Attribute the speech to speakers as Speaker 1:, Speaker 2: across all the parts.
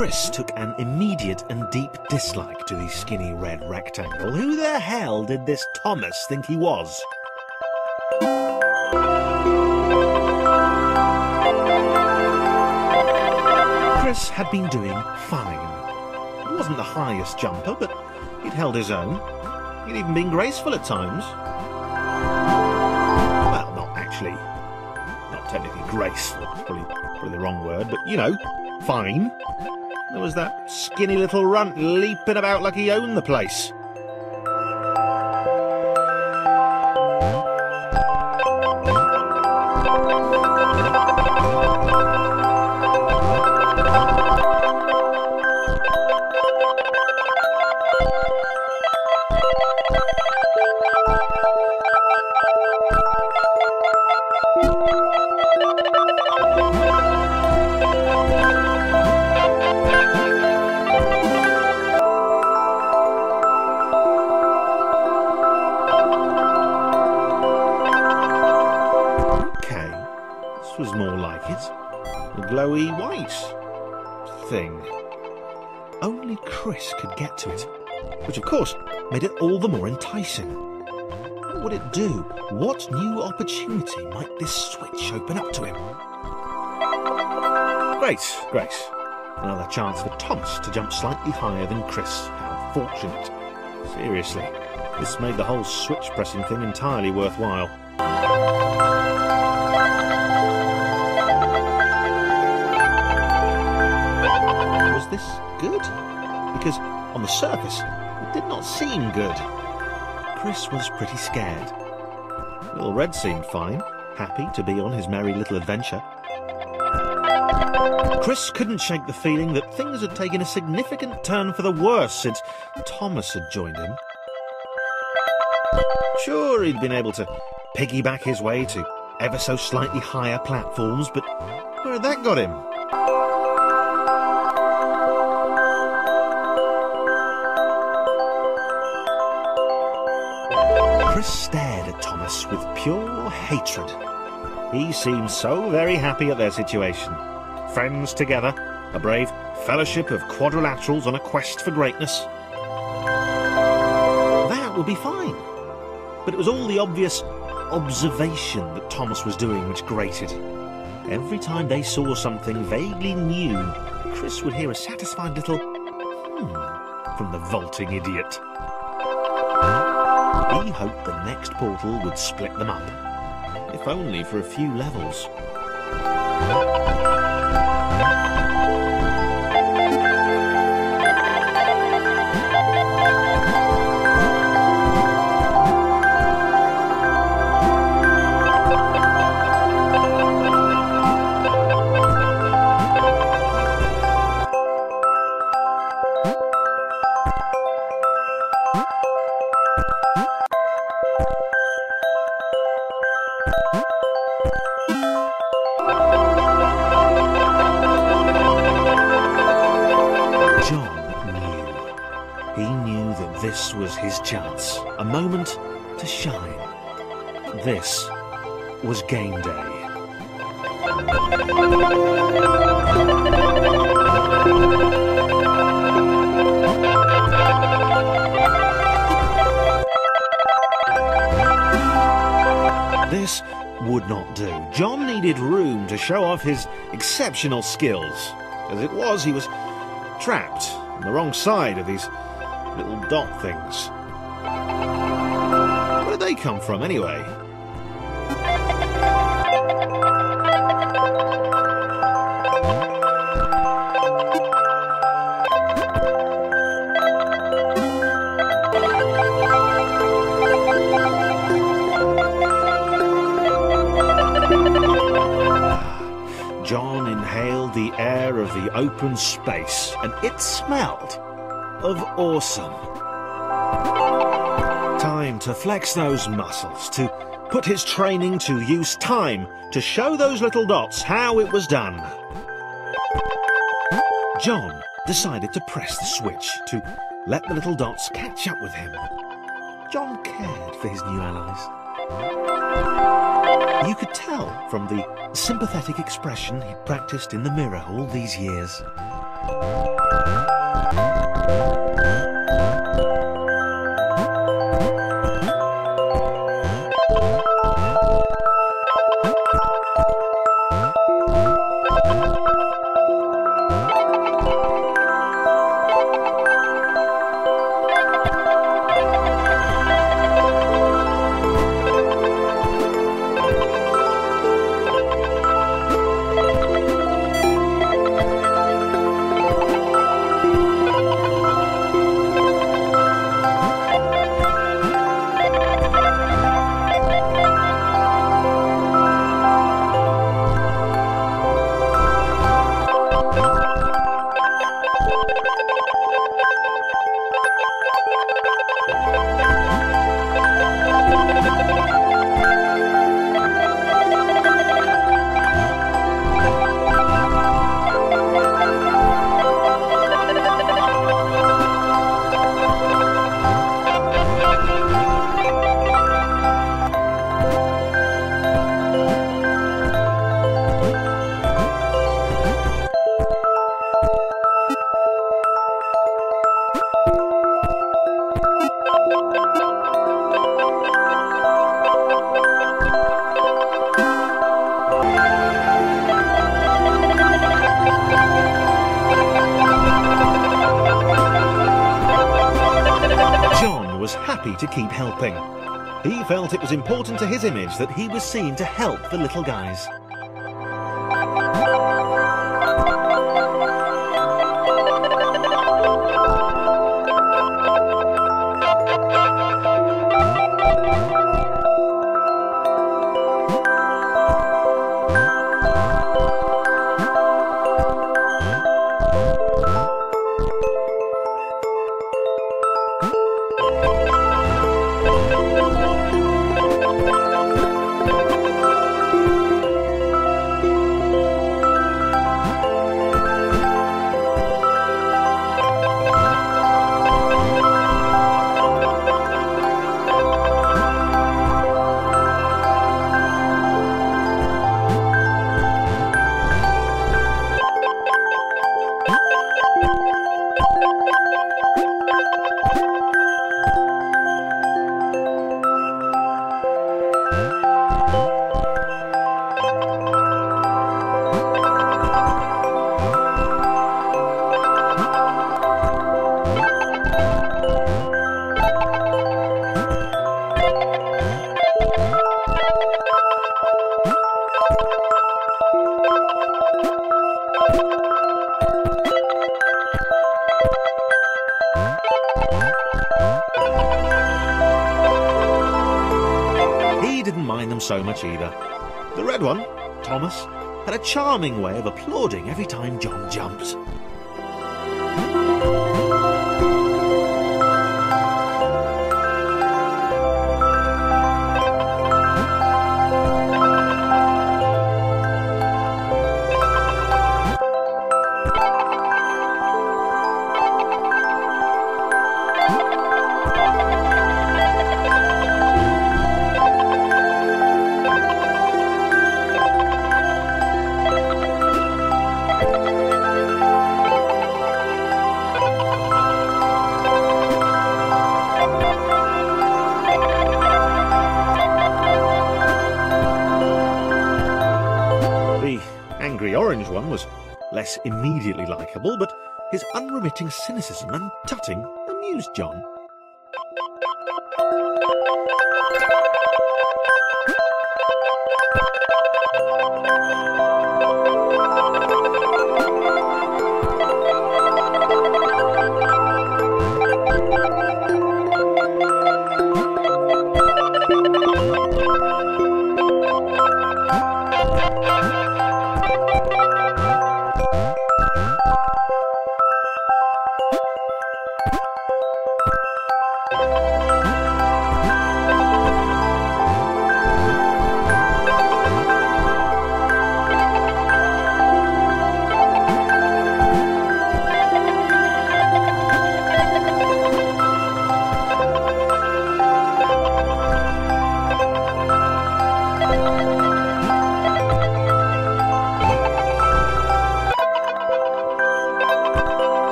Speaker 1: Chris took an immediate and deep dislike to the skinny red rectangle. Who the hell did this Thomas think he was? Chris had been doing fine. He wasn't the highest jumper, but he'd held his own. He'd even been graceful at times. Well, not actually. Not technically graceful, probably the wrong word, but you know, fine. There was that skinny little runt leaping about like he owned the place. Was more like it. A glowy white thing. Only Chris could get to it, which of course made it all the more enticing. What would it do? What new opportunity might this switch open up to him? Great. Another chance for Thomas to jump slightly higher than Chris. How fortunate. Seriously, this made the whole switch pressing thing entirely worthwhile. Was this good? Because on the surface, it did not seem good. Chris was pretty scared. Little Red seemed fine, happy to be on his merry little adventure. Chris couldn't shake the feeling that things had taken a significant turn for the worse since Thomas had joined him. Sure, he'd been able to piggyback his way to ever so slightly higher platforms, but where had that got him? Chris stared at Thomas with pure hatred. He seemed so very happy at their situation. Friends together, a brave fellowship of quadrilaterals on a quest for greatness. That would be fine. But it was all the obvious observation that Thomas was doing which grated. Every time they saw something vaguely new, Chris would hear a satisfied little from the vaulting idiot. He hoped the next portal would split them up, if only for a few levels. This was his chance, a moment to shine. This was game day. This would not do. John needed room to show off his exceptional skills. As it was, he was trapped on the wrong side of these little dot things. Where did they come from, anyway? John inhaled the air of the open space, and it smelled of awesome. Time to flex those muscles, to put his training to use. Time to show those little dots how it was done. John decided to press the switch to let the little dots catch up with him. John cared for his new allies. You could tell from the sympathetic expression he'd practiced in the mirror all these years. Happy to keep helping. He felt it was important to his image that he was seen to help the little guys. So much either. The red one, Thomas, had a charming way of applauding every time John jumped. The orange one was less immediately likeable, but his unremitting cynicism and tutting amused John.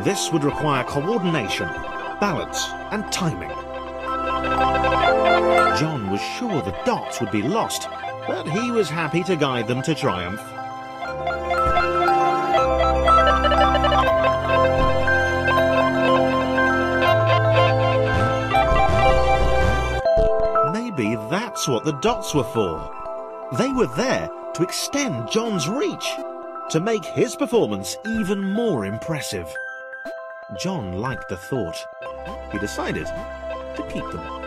Speaker 1: This would require coordination, balance and timing. John was sure the dots would be lost, but he was happy to guide them to triumph. Maybe that's what the dots were for. They were there to extend John's reach, to make his performance even more impressive. John liked the thought. He decided to keep them.